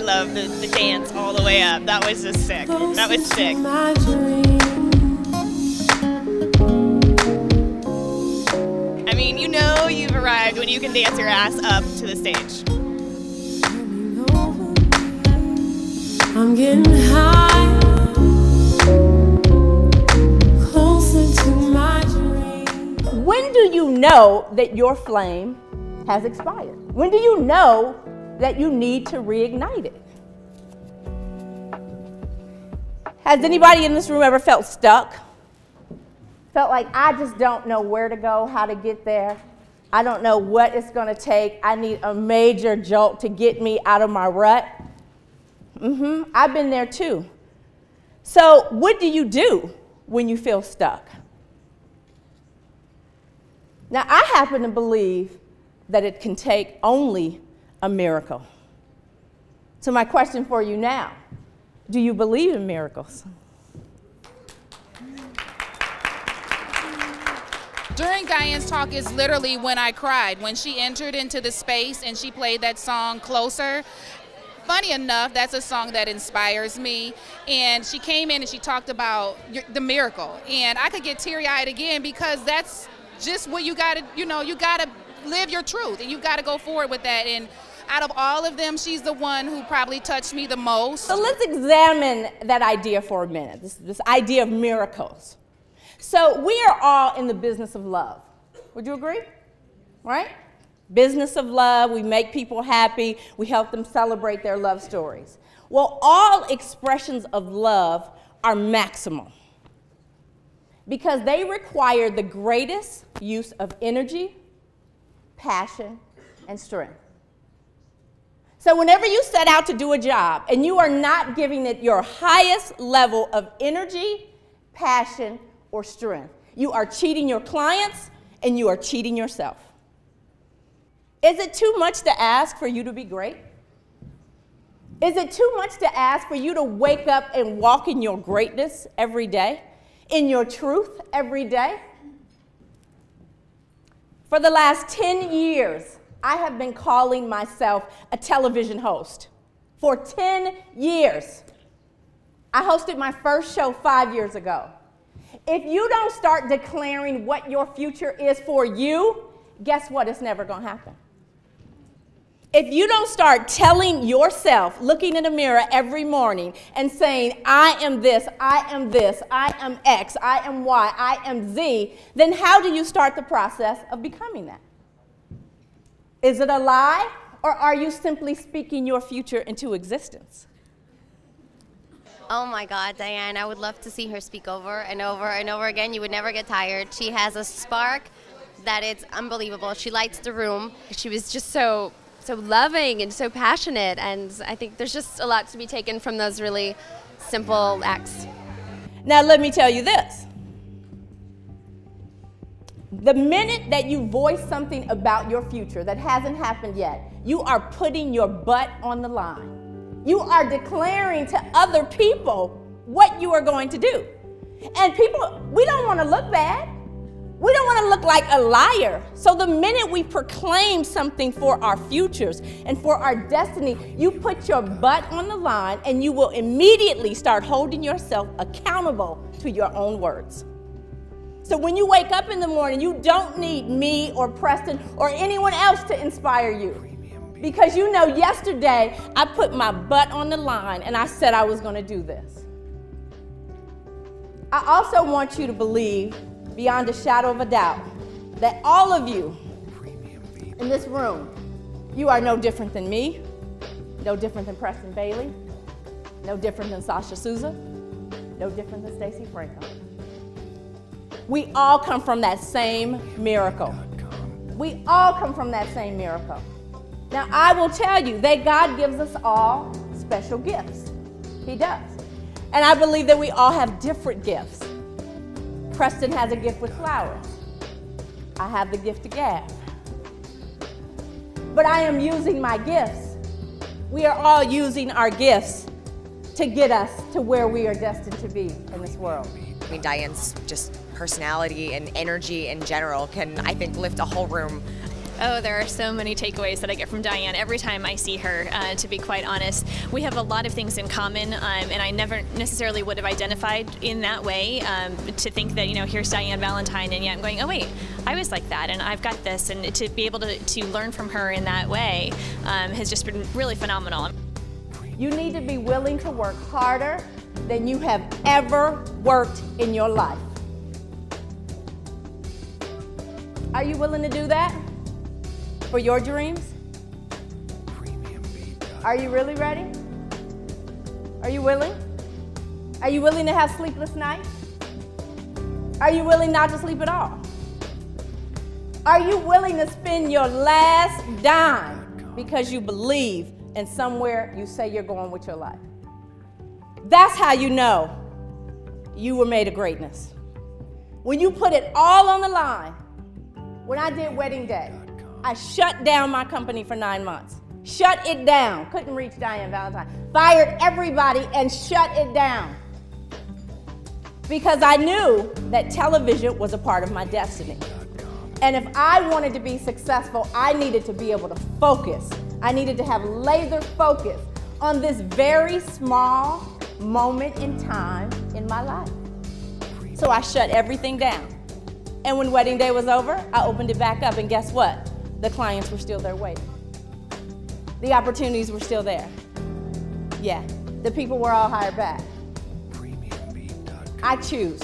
love the dance all the way up. That was just sick. That was sick. I mean, you know you've arrived when you can dance your ass up to the stage. I'm getting high, closer to my dream. When do you know that your flame has expired? When do you know that you need to reignite it? Has anybody in this room ever felt stuck? Felt like, I just don't know where to go, how to get there. I don't know what it's going to take. I need a major jolt to get me out of my rut. I've been there too. So what do you do when you feel stuck? Now, I happen to believe that it can take only a miracle. So my question for you now, do you believe in miracles? During Diann's talk is literally when I cried, when she entered into the space and she played that song, Closer. Funny enough, that's a song that inspires me. And she came in and she talked about the miracle. And I could get teary-eyed again because that's just what you gotta, you gotta live your truth and you gotta go forward with that. And out of all of them, she's the one who probably touched me the most. So let's examine that idea for a minute, this idea of miracles. So we are all in the business of love. Would you agree? Right? Business of love, we make people happy, we help them celebrate their love stories. Well, all expressions of love are maximal because they require the greatest use of energy, passion, and strength. So whenever you set out to do a job and you are not giving it your highest level of energy, passion, or strength, you are cheating your clients and you are cheating yourself. Is it too much to ask for you to be great? Is it too much to ask for you to wake up and walk in your greatness every day, in your truth every day? For the last 10 years, I have been calling myself a television host. For 10 years. I hosted my first show 5 years ago. If you don't start declaring what your future is for you, guess what? It's never going to happen. If you don't start telling yourself, looking in the mirror every morning and saying, I am this, I am this, I am X, I am Y, I am Z, then how do you start the process of becoming that? Is it a lie, or are you simply speaking your future into existence? Oh my God, Diann, I would love to see her speak over and over and over again. You would never get tired. She has a spark that it's unbelievable. She lights the room. She was just so loving and so passionate, and I think there's just a lot to be taken from those really simple acts. Now let me tell you this. The minute that you voice something about your future that hasn't happened yet, you are putting your butt on the line. You are declaring to other people what you are going to do. And people, we don't want to look bad. We don't want to look like a liar. So the minute we proclaim something for our futures and for our destiny, you put your butt on the line and you will immediately start holding yourself accountable to your own words. So when you wake up in the morning, you don't need me or Preston or anyone else to inspire you. Because you know yesterday I put my butt on the line and I said I was going to do this. I also want you to believe beyond a shadow of a doubt that all of you in this room, you are no different than me, no different than Preston Bailey, no different than Sasha Souza, no different than Stacey Franco. We all come from that same miracle. We all come from that same miracle. Now, I will tell you that God gives us all special gifts. He does. And I believe that we all have different gifts. Preston has a gift with flowers. I have the gift to gab. But I am using my gifts. We are all using our gifts to get us to where we are destined to be in this world. I mean, Diann's just personality and energy in general can, I think, lift a whole room. Oh, there are so many takeaways that I get from Diann every time I see her, to be quite honest. We have a lot of things in common, and I never necessarily would have identified in that way, to think that, you know, here's Diann Valentine, and yet I'm going, oh wait, I was like that, and I've got this, and to be able to learn from her in that way has just been really phenomenal. You need to be willing to work harder than you have ever worked in your life. Are you willing to do that for your dreams? Are you really ready? Are you willing? Are you willing to have sleepless nights? Are you willing not to sleep at all? Are you willing to spend your last dime because you believe in somewhere you say you're going with your life? That's how you know you were made of greatness. When you put it all on the line. When I did Wedding Day, I shut down my company for 9 months. Shut it down. Couldn't reach Diann Valentine. Fired everybody and shut it down. Because I knew that television was a part of my destiny. And if I wanted to be successful, I needed to be able to focus. I needed to have laser focus on this very small moment in time in my life. So I shut everything down. And when Wedding Day was over, I opened it back up, and guess what? The clients were still there waiting. The opportunities were still there. Yeah, the people were all hired back. I choose.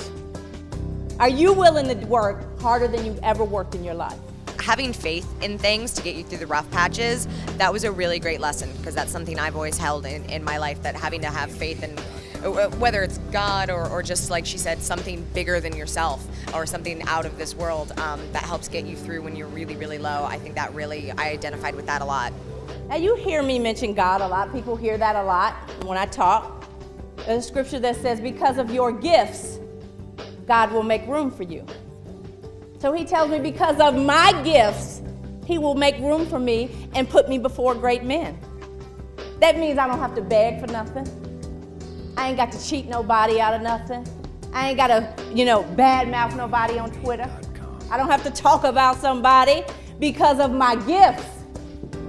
Are you willing to work harder than you've ever worked in your life? Having faith in things to get you through the rough patches, that was a really great lesson, because that's something I've always held in my life, that having to have faith in whether it's God or just, like she said, something bigger than yourself or something out of this world that helps get you through when you're really, really low. I think that really, I identified with that a lot. Now you hear me mention God a lot. People hear that a lot when I talk. There's a scripture that says, because of your gifts, God will make room for you. So he tells me because of my gifts, he will make room for me and put me before great men. That means I don't have to beg for nothing. I ain't got to cheat nobody out of nothing. I ain't got to, badmouth nobody on Twitter. I don't have to talk about somebody. Because of my gifts,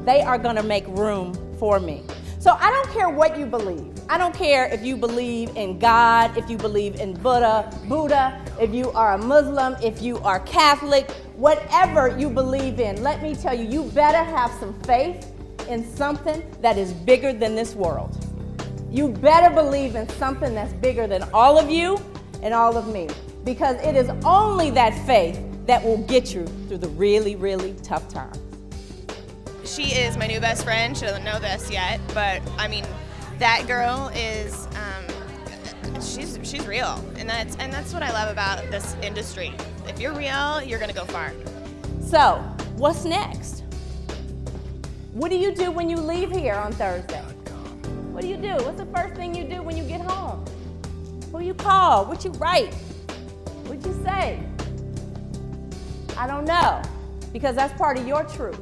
they are going to make room for me. So I don't care what you believe. I don't care if you believe in God, if you believe in Buddha, if you are a Muslim, if you are Catholic, whatever you believe in, let me tell you, you better have some faith in something that is bigger than this world. You better believe in something that's bigger than all of you and all of me, because it is only that faith that will get you through the really, really tough times. She is my new best friend. She doesn't know this yet, but I mean, that girl is, she's real, and that's what I love about this industry. If you're real, you're gonna go far. So, what's next? What do you do when you leave here on Thursday? What do you do? What's the first thing you do when you get home? Who you call? What you write? What you say? I don't know, because that's part of your truth.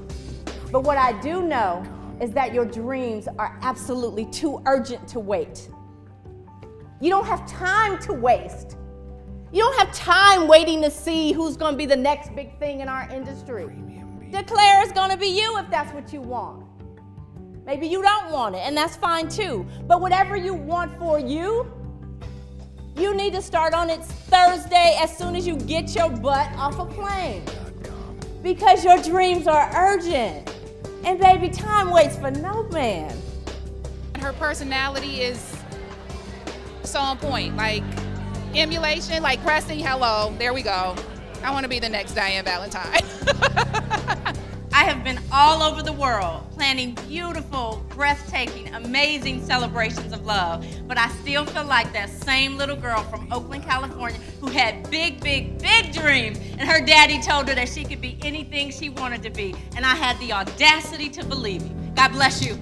But what I do know is that your dreams are absolutely too urgent to wait. You don't have time to waste. You don't have time waiting to see who's going to be the next big thing in our industry. Declare it's going to be you if that's what you want. Maybe you don't want it, and that's fine too. But whatever you want for you, you need to start on it Thursday as soon as you get your butt off a plane. Because your dreams are urgent. And baby, time waits for no man. Her personality is so on point. Like emulation, like Preston, hello, there we go. I want to be the next Diann Valentine. I have been all over the world planning beautiful, breathtaking, amazing celebrations of love, but I still feel like that same little girl from Oakland, California who had big, big, big dreams, and her daddy told her that she could be anything she wanted to be, and I had the audacity to believe him. God bless you.